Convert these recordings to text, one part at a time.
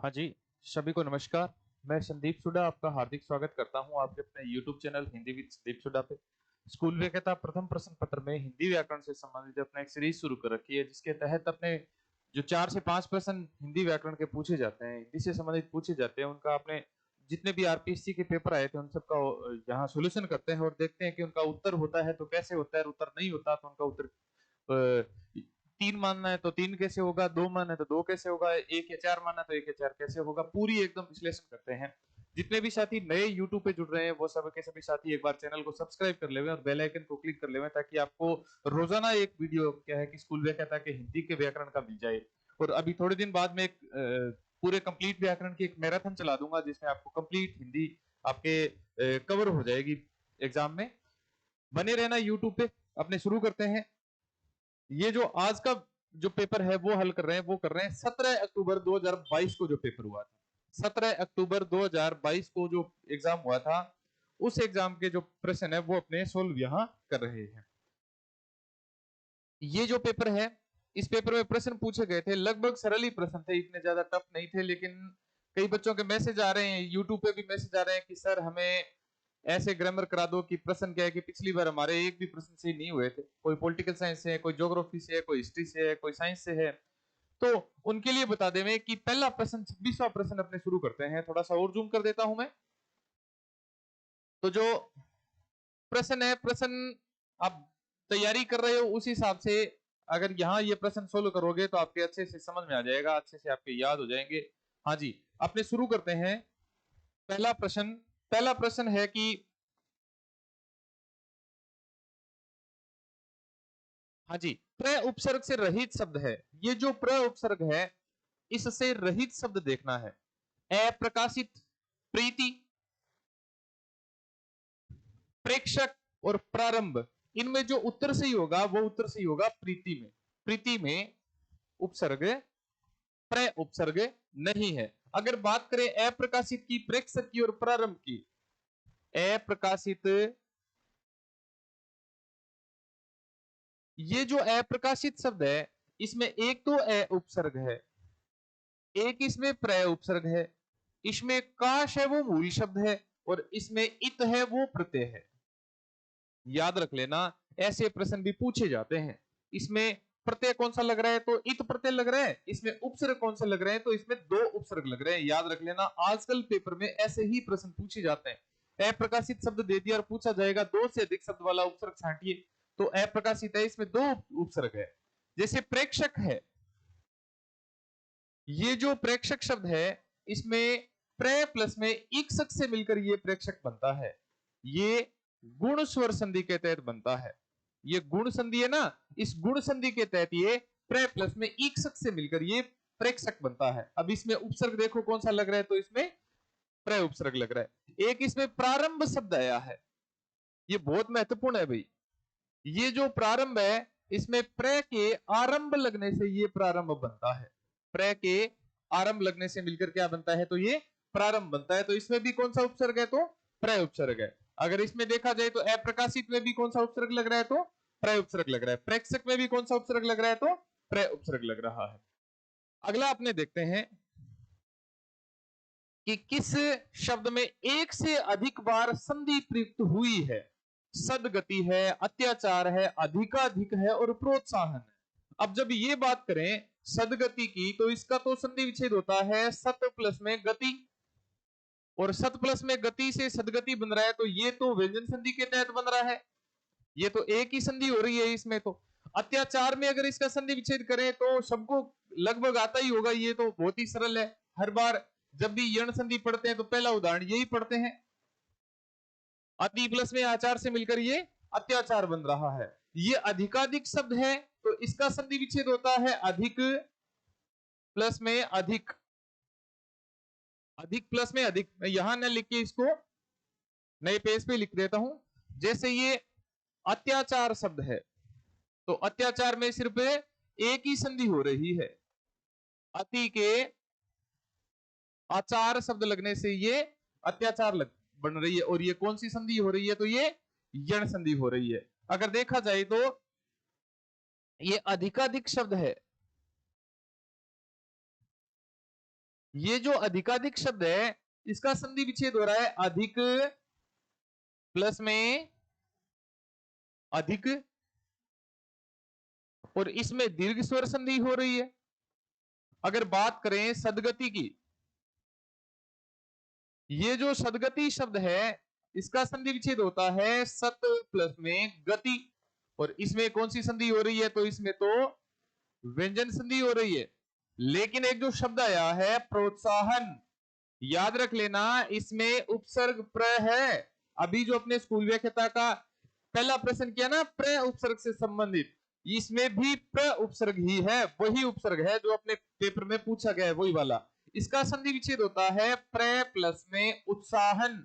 हाँ जी, सभी को नमस्कार। मैं संदीप सुडा आपका हार्दिक स्वागत करता हूँ आपके अपने YouTube channel Hindi with Sandeep Suda पे। स्कूल व्याख्याता प्रथम प्रश्न पत्र में हिंदी व्याकरण से संबंधित अपना एक सीरीज शुरू कर रखी है, जिसके तहत अपने जो 4 से 5 प्रश्न हिंदी व्याकरण के पूछे जाते हैं, हिंदी से संबंधित पूछे जाते हैं, उनका आपने जितने भी आरपीएससी के पेपर आए थे उन सबका यहाँ सोल्यूशन करते हैं और देखते हैं कि उनका उत्तर होता है तो कैसे होता है, उत्तर नहीं होता तो उनका उत्तर तीन मानना है तो तीन कैसे होगा, दो मानना है तो दो कैसे होगा, एक या चार मानना है तो एक या चार कैसे होगा, पूरी एकदम विश्लेषण करते हैं। जितने भी साथी नए यूट्यूब पे जुड़ रहे हैं वो सब के सभी साथी एक बार चैनल को सब्सक्राइब कर ले और बेल आइकन को क्लिक कर ले, ताकि आपको रोजाना एक वीडियो क्या है कि स्कूल व्याख्याता के हिंदी के व्याकरण का मिल जाए। और अभी थोड़े दिन बाद में एक पूरे कंप्लीट व्याकरण की एक मैराथन चला दूंगा, जिसमें आपको कंप्लीट हिंदी आपके कवर हो जाएगी एग्जाम में। बने रहना यूट्यूब पे। अपने शुरू करते हैं। ये जो आज का जो पेपर है वो हल कर रहे हैं, वो कर रहे हैं 17 अक्टूबर 2022 को जो पेपर हुआ था। 17 अक्टूबर 2022 को जो एग्जाम हुआ था, उस एग्जाम के जो प्रश्न है वो अपने सोल्व यहां कर रहे हैं। ये जो पेपर है, इस पेपर में प्रश्न पूछे गए थे, लगभग सरल ही प्रश्न थे, इतने ज्यादा टफ नहीं थे। लेकिन कई बच्चों के मैसेज आ रहे हैं, यूट्यूब पे भी मैसेज आ रहे हैं कि सर हमें ऐसे ग्रामर करा दो कि प्रश्न क्या है कि पिछली बार हमारे एक भी प्रश्न से नहीं हुए थे। कोई पॉलिटिकल साइंस से है, कोई ज्योग्राफी से है, कोई हिस्ट्री से है, कोई साइंस से है। तो उनके लिए बता दें कि पहला प्रश्न 26वां प्रश्न अपने शुरू करते हैं। थोड़ा सा और जूम कर देता हूं मैं। तो जो प्रश्न है, प्रश्न आप तैयारी कर रहे हो उस हिसाब से अगर यहाँ ये प्रश्न सोल्व करोगे तो आपके अच्छे से समझ में आ जाएगा, अच्छे से आपके याद हो जाएंगे। हाँ जी, अपने शुरू करते हैं। पहला प्रश्न है कि हाँ जी, प्र उपसर्ग से रहित शब्द है। ये जो प्र उपसर्ग है, इससे रहित शब्द देखना है। अप्रकाशित, प्रीति, प्रेक्षक और प्रारंभ। इनमें जो उत्तर सही होगा वो उत्तर सही होगा प्रीति में। प्रीति में उपसर्ग प्र उपसर्ग नहीं है। अगर बात करें अप्रकाशित की, प्रेक्षक की और प्रारंभ की, अप्रकाशित, ये जो अप्रकाशित शब्द है, इसमें एक तो अ उपसर्ग है, एक इसमें प्र उपसर्ग है, इसमें काश है वो मूल शब्द है, और इसमें इत है वो प्रत्यय है। याद रख लेना, ऐसे प्रश्न भी पूछे जाते हैं। इसमें प्रत्यय कौन सा लग रहा है तो इत प्रत्यय लग रहा है, इसमें उपसर्ग कौन सा लग रहे हैं तो इसमें दो उपसर्ग लग रहे हैं। याद रख लेना, आजकल पेपर में ऐसे ही प्रश्न पूछे जाते हैं। अप्रकाशित शब्द दे दिया और पूछा जाएगा दो से अधिक शब्द वाला उपसर्ग छांटिए, तो अप्रकाशित है, इसमें दो उपसर्ग है। जैसे प्रेक्षक है, ये जो प्रेक्षक शब्द है, इसमें प्रे प्लस में इक्सक से मिलकर ये प्रेक्षक बनता है। ये गुण स्वर संधि के तहत बनता है। ये गुण संधि है ना, इस गुण संधि के तहत ये प्रे प्लस में इक्सक से मिलकर ये प्रेक्षक बनता है। अब इसमें उपसर्ग देखो कौन सा लग रहा है, तो इसमें प्रे उपसर्ग लग रहा है। एक इसमें प्रारंभ शब्द आया है, ये बहुत महत्वपूर्ण है भाई। ये जो प्रारंभ है, इसमें प्र के आरंभ लगने से ये प्रारंभ बनता है। प्र के आरंभ लगने से मिलकर क्या बनता है तो ये प्रारंभ बनता है। तो इसमें भी कौन सा उपसर्ग है तो प्र उपसर्ग है। अगर इसमें देखा जाए तो अप्रकाशित में भी कौन सा उपसर्ग लग रहा है तो प्र उपसर्ग लग रहा है। प्रेक्षक में भी कौन सा उपसर्ग लग रहा है तो प्र उपसर्ग लग रहा है। अगला अपने देखते हैं कि किस शब्द में एक से अधिक बार संधि प्रयुक्त हुई है। सदगति है, अत्याचार है, अधिकाधिक है और प्रोत्साहन है। अब जब ये बात करें सदगति की, तो इसका तो संधि विच्छेद होता है सत प्लस में गति, और सत प्लस में गति से सदगति बन रहा है, तो ये तो व्यंजन संधि के तहत बन रहा है। ये तो एक ही संधि हो रही है इसमें। तो अत्याचार में अगर इसका संधि विच्छेद करें तो सबको लगभग आता ही होगा, ये तो बहुत ही सरल है। हर बार जब भी यण संधि पढ़ते हैं तो पहला उदाहरण यही पढ़ते हैं। अति प्लस में आचार से मिलकर ये अत्याचार बन रहा है। ये अधिकाधिक शब्द है, तो इसका संधि विच्छेद होता है अधिक प्लस में अधिक। अधिक प्लस में अधिक, मैं यहां न लिख के इसको नए पेज पे लिख देता हूं। जैसे ये अत्याचार शब्द है, तो अत्याचार में सिर्फ एक ही संधि हो रही है, अति के आचार शब्द लगने से ये अत्याचार बन रही है। और ये कौन सी संधि हो रही है तो ये यण संधि हो रही है। अगर देखा जाए तो ये अधिकाधिक शब्द है, ये जो अधिकाधिक शब्द है इसका संधि विच्छेद हो रहा है अधिक प्लस में अधिक, और इसमें दीर्घ स्वर संधि हो रही है। अगर बात करें सदगति की, ये जो सदगति शब्द है इसका संधि विच्छेद होता है सत प्लस में गति, और इसमें कौन सी संधि हो रही है? तो इसमें तो व्यंजन संधि हो रही है। लेकिन एक जो शब्द आया है प्रोत्साहन, याद रख लेना इसमें उपसर्ग प्र है। अभी जो अपने स्कूल व्याख्याता का पहला प्रश्न किया ना प्र उपसर्ग से संबंधित, इसमें भी प्र उपसर्ग ही है, वही उपसर्ग है जो अपने पेपर में पूछा गया है, वही वाला। इसका संधि विच्छेद होता है प्र प्लस में उत्साहन,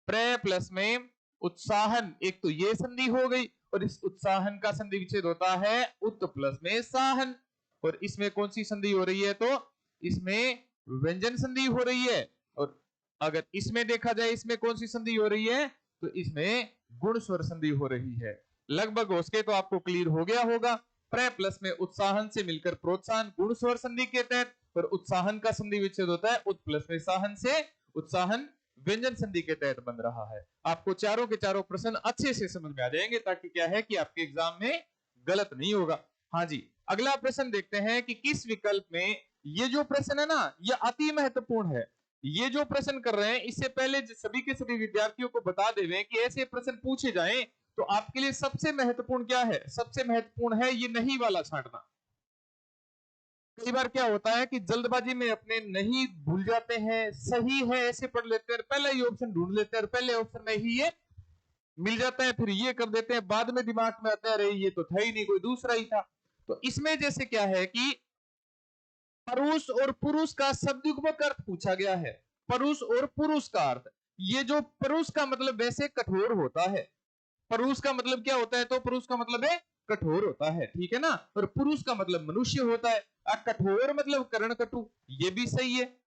प्र प्लस में उत्साहन। एक तो ये संधि हो गई, और इस उत्साहन का संधि विच्छेद होता है उत प्लस में साहन, और इसमें कौन सी संधि हो रही है? तो इसमें व्यंजन संधि हो रही है। और अगर इसमें देखा जाए इसमें कौन सी संधि हो रही है? तो इसमें गुण स्वर संधि हो रही है। लगभग हो सके तो आपको क्लियर हो गया होगा। प्र प्लस में उत्साहन से मिलकर प्रोत्साहन गुण स्वर संधि के तहत, और उत्साहन का संधि विच्छेद होता है उत प्लस में साहन से उत्साहन व्यंजन संधि के तहत बन रहा है। आपको चारों के चारों प्रश्न अच्छे से समझ में आ जाएंगे, ताकि क्या है कि आपके एग्जाम में गलत नहीं होगा। हाँ जी, अगला प्रश्न देखते हैं कि किस विकल्प में, ये जो प्रश्न है ना ये अति महत्वपूर्ण है। ये जो प्रश्न कर रहे हैं इससे पहले सभी के सभी विद्यार्थियों को बता देवें कि ऐसे प्रश्न पूछे जाएं तो आपके लिए सबसे महत्वपूर्ण क्या है? सबसे महत्वपूर्ण है ये नहीं वाला छांटना। कई बार क्या होता है कि जल्दबाजी में अपने नहीं भूल जाते हैं, सही है ऐसे पढ़ लेते हैं, पहला ही ऑप्शन ढूंढ लेते हैं, पहले ऑप्शन में ही ये मिल जाता है, फिर ये कर देते हैं, बाद में दिमाग में आता है अरे ये तो था ही नहीं, कोई दूसरा ही था। तो इसमें जैसे क्या है कि परुष और पुरुष का शब्दयुग्मक अर्थ पूछा गया है। परुष और पुरुष का अर्थ, ये जो परुष का मतलब वैसे कठोर होता है, परुष का मतलब क्या होता है? तो पुरुष का मतलब है कठोर होता है, ठीक है ना। और पुरुष का मतलब मनुष्य होता है। कठोर मतलब कर्ण कटु, ये भी सही है।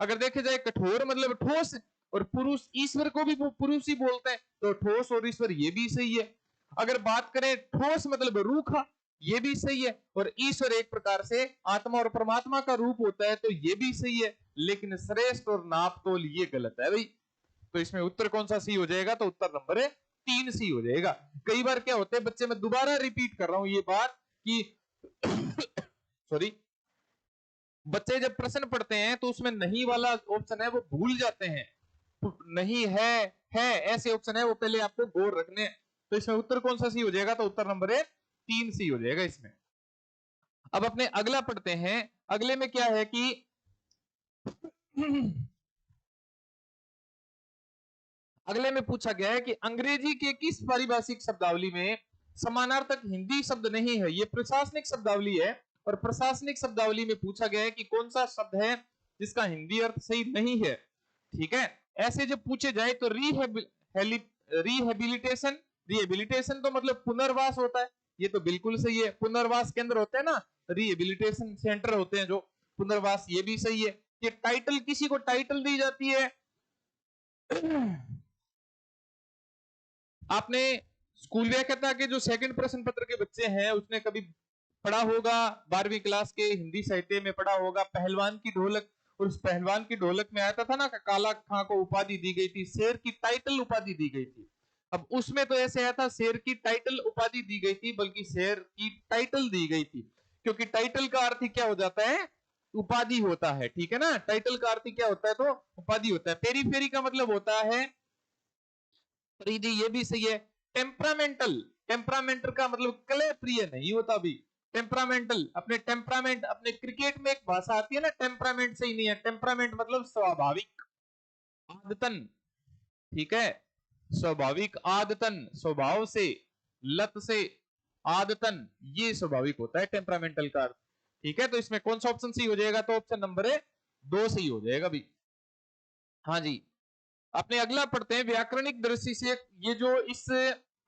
अगर देखे जाए कठोर मतलब ठोस, और पुरुष ईश्वर को भी पुरुष ही बोलते हैं, तो ठोस और ईश्वर ये भी सही है। अगर बात करें ठोस मतलब रूखा, ये भी सही है। और ईश्वर एक प्रकार से आत्मा और परमात्मा का रूप होता है, तो ये भी सही है। लेकिन श्रेष्ठ और नापतोल ये गलत है भाई। तो इसमें उत्तर कौन सा सी हो जाएगा? तो उत्तर नंबर है 3 सी हो जाएगा। कई बार क्या होता है बच्चे, मैं दोबारा रिपीट कर रहा हूं ये बात कि सॉरी, बच्चे जब प्रश्न पढ़ते हैं तो उसमें नहीं वाला ऑप्शन है वो भूल जाते हैं। नहीं है ऐसे ऑप्शन है वो पहले आपको गौर रखने। तो इसमें उत्तर कौन सा सी हो जाएगा? तो उत्तर नंबर है 3 सी हो जाएगा इसमें। अब अपने अगला पढ़ते हैं। अगले में क्या है कि अगले में पूछा गया है कि अंग्रेजी के किस पारिभाषिक शब्दावली में समानार्थक हिंदी शब्द नहीं है? ये प्रशासनिक शब्दावली है, और प्रशासनिक शब्दावली में पूछा गया है कि कौन सा शब्द है जिसका हिंदी अर्थ सही नहीं है। ठीक है, ऐसे जब पूछे जाए तो रिहेबिलिटेशन, रिहेबिलिटेशन तो मतलब पुनर्वास होता है, ये तो बिल्कुल सही है। पुनर्वास केंद्र होते हैं ना, रिहेबिलिटेशन सेंटर होते हैं जो पुनर्वास, ये भी सही है। ये टाइटल, किसी को टाइटल दी जाती है आपने स्कूल व्याख्याता के जो सेकंड प्रश्न पत्र के बच्चे हैं उसने कभी पढ़ा होगा, 12वीं क्लास के हिंदी साहित्य में पढ़ा होगा पहलवान की ढोलक। और उस पहलवान की ढोलक में आता था ना काला खां को उपाधि दी गई थी, शेर की टाइटल उपाधि दी गई थी। अब उसमें तो ऐसे आया था शेर की टाइटल उपाधि दी गई थी, बल्कि शेर की टाइटल दी गई थी, क्योंकि टाइटल का अर्थ ही क्या हो जाता है? उपाधि होता है, ठीक है ना। टाइटल का अर्थ क्या होता है? तो उपाधि होता है। पेरी फेरी का मतलब होता है परिधि, ये भी सही है। टेम्परामेंटल, टेम्परामेंटल का मतलब कलह प्रिय नहीं होता भी। टेम्परामेंटल, अपने टेम्परामेंट, अपने क्रिकेट में एक भाषा आती है ना टेम्परामेंट से ही नहीं है। टेम्परामेंट मतलब स्वाभाविक आदतन, ठीक है, स्वाभाविक आदतन, स्वभाव से, लत से, आदतन, ये स्वाभाविक होता है टेम्परामेंटल का अर्थ। ठीक है, तो इसमें कौन सा ऑप्शन सही हो जाएगा? तो ऑप्शन नंबर है 2 सही हो जाएगा भी। हाँ जी, अपने अगला पढ़ते हैं व्याकरणिक दृष्टि से। ये जो इस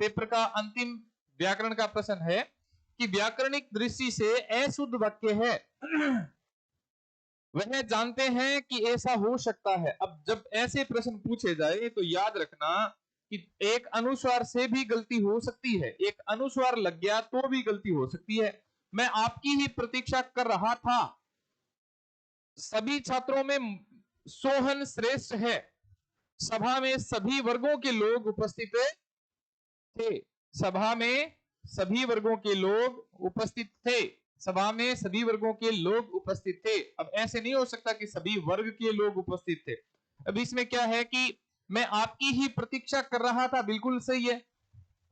पेपर का अंतिम व्याकरण का प्रश्न है कि व्याकरणिक दृष्टि से अशुद्ध वाक्य है वह जानते हैं कि ऐसा हो सकता है। अब जब ऐसे प्रश्न पूछे जाए तो याद रखना कि एक अनुस्वार से भी गलती हो सकती है, एक अनुस्वार लग गया तो भी गलती हो सकती है। मैं आपकी ही प्रतीक्षा कर रहा था सभी छात्रों में सोहन श्रेष्ठ है। सभा में सभी वर्गों के लोग उपस्थित थे। सभा में सभी वर्गों के लोग उपस्थित थे। सभा में सभी वर्गों के लोग उपस्थित थे। अब ऐसे नहीं हो सकता कि सभी वर्ग के लोग उपस्थित थे। अब इसमें क्या है कि मैं आपकी ही प्रतीक्षा कर रहा था, बिल्कुल सही है।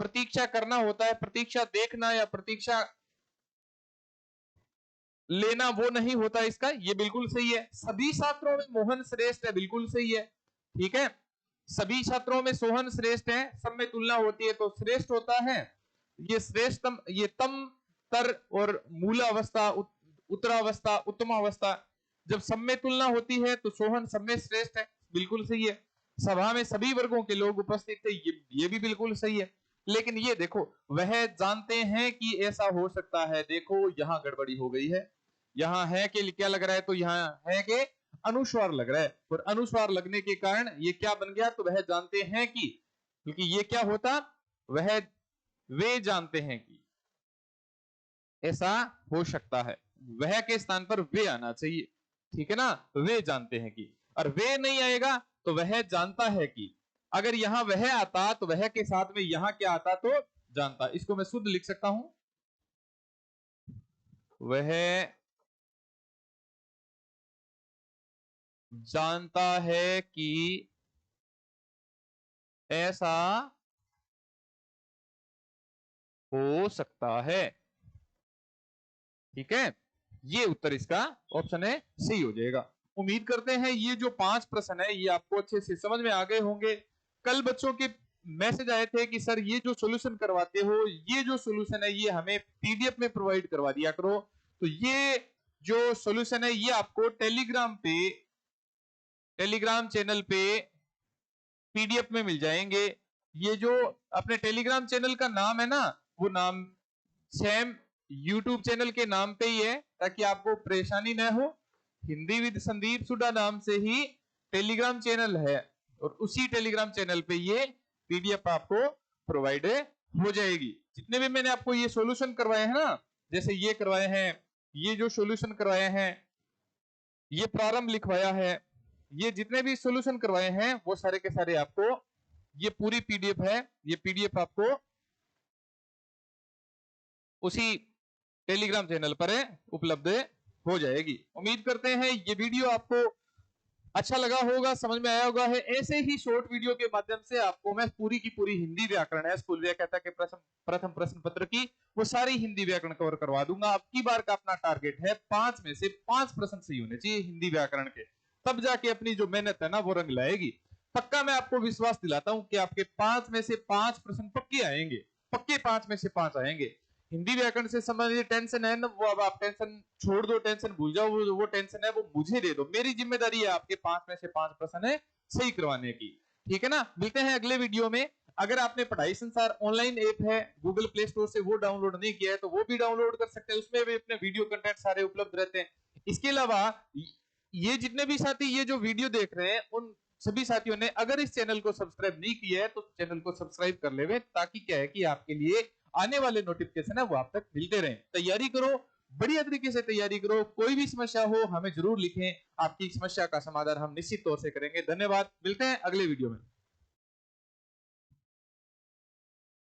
प्रतीक्षा करना होता है, प्रतीक्षा देखना या प्रतीक्षा लेना वो नहीं होता इसका, ये बिल्कुल सही है। सभी छात्रों में मोहन श्रेष्ठ है, बिल्कुल सही है। ठीक है, सभी छात्रों में सोहन श्रेष्ठ है। सब में तुलना होती है तो श्रेष्ठ होता है। ये श्रेष्ठतम, ये तम, तर और मूलावस्था, उत्तरावस्था, उत्तमावस्था, जब सब में तुलना होती है तो सोहन सब में श्रेष्ठ है, बिल्कुल सही है। सभा में सभी वर्गों के लोग उपस्थित थे, ये भी बिल्कुल सही है। लेकिन ये देखो, वह जानते हैं कि ऐसा हो सकता है। देखो यहां गड़बड़ी हो गई है। यहाँ है कि क्या लग रहा है, तो यहाँ है कि अनुस्वार लग रहा है, और अनुस्वार लगने के कारण ये क्या बन गया, तो वह जानते हैं कि, क्योंकि ये क्या होता, वह, वे जानते हैं कि ऐसा हो सकता है। वह के स्थान पर वे आना चाहिए, ठीक है ना। वे जानते हैं कि, और वे नहीं आएगा तो वह जानता है कि। अगर यहां वह आता तो वह के साथ में यहां क्या आता, तो जानता। इसको मैं शुद्ध लिख सकता हूं, वह जानता है कि ऐसा हो सकता है। ठीक है, ये उत्तर इसका ऑप्शन है, सही हो जाएगा। उम्मीद करते हैं ये जो 5 प्रश्न है ये आपको अच्छे से समझ में आ गए होंगे। कल बच्चों के मैसेज आए थे कि सर ये जो सॉल्यूशन करवाते हो, ये जो सॉल्यूशन है ये हमें पीडीएफ में प्रोवाइड करवा दिया करो। तो ये जो सॉल्यूशन है ये आपको टेलीग्राम चैनल पे पीडीएफ में मिल जाएंगे। ये जो अपने टेलीग्राम चैनल का नाम है ना, वो नाम सेम यूट्यूब चैनल के नाम पे ही है, ताकि आपको परेशानी न हो। हिंदी विद संदीप सुडा नाम से ही टेलीग्राम चैनल है, और उसी टेलीग्राम चैनल पे ये पीडीएफ आपको प्रोवाइड हो जाएगी। जितने भी मैंने आपको ये सॉल्यूशन करवाए हैं ना, जैसे ये करवाए हैं, ये जो सॉल्यूशन करवाए हैं, ये प्रारंभ लिखवाया है, ये जितने भी सॉल्यूशन करवाए हैं वो सारे के सारे आपको, ये पूरी पीडीएफ है, ये पीडीएफ आपको उसी टेलीग्राम चैनल पर उपलब्ध हो जाएगी। उम्मीद करते हैं ये वीडियो आपको अच्छा लगा होगा, समझ में आया होगा। है ऐसे ही शॉर्ट वीडियो के माध्यम से आपको मैं पूरी की पूरी हिंदी व्याकरण है, स्कूल व्याख्याता के प्रथम प्रश्न पत्र की वो सारी हिंदी व्याकरण कवर करवा दूंगा। अब की बार का अपना टारगेट है 5 में से 5 प्रश्न सही होने चाहिए हिंदी व्याकरण के, तब जाके अपनी जो मेहनत है ना वो रंग लाएगी। पक्का मैं आपको विश्वास दिलाता हूं कि आपके 5 में से 5 प्रश्न पक्के आएंगे, पक्के 5 में से 5 आएंगे। हिंदी व्याकरण से संबंधित टेंशन है ना, वो अब आप टेंशन छोड़ दो, टेंशन भूल जाओ, वो टेंशन है वो मुझे दे दो। मेरी जिम्मेदारी है आपके 5 में से 5 प्रश्न है सही करवाने की। ठीक है ना, मिलते हैं अगले वीडियो में। अगर आपने पढ़ाई संसार ऑनलाइन ऐप है गूगल प्ले स्टोर से, वो डाउनलोड नहीं किया है तो वो भी डाउनलोड कर सकते हैं, उसमें भी अपने वीडियो कंटेंट सारे उपलब्ध रहते हैं। इसके अलावा ये जितने भी साथी ये जो वीडियो देख रहे हैं, उन सभी साथियों ने अगर इस चैनल को सब्सक्राइब नहीं किया है तो चैनल को सब्सक्राइब कर ले, ताकि क्या है कि आपके लिए आने वाले नोटिफिकेशन है वो आप तक मिलते रहें। तैयारी करो, बढ़िया तरीके से तैयारी करो। कोई भी समस्या हो हमें जरूर लिखें, आपकी समस्या का समाधान हम निश्चित तौर से करेंगे। धन्यवाद, मिलते हैं अगले वीडियो में।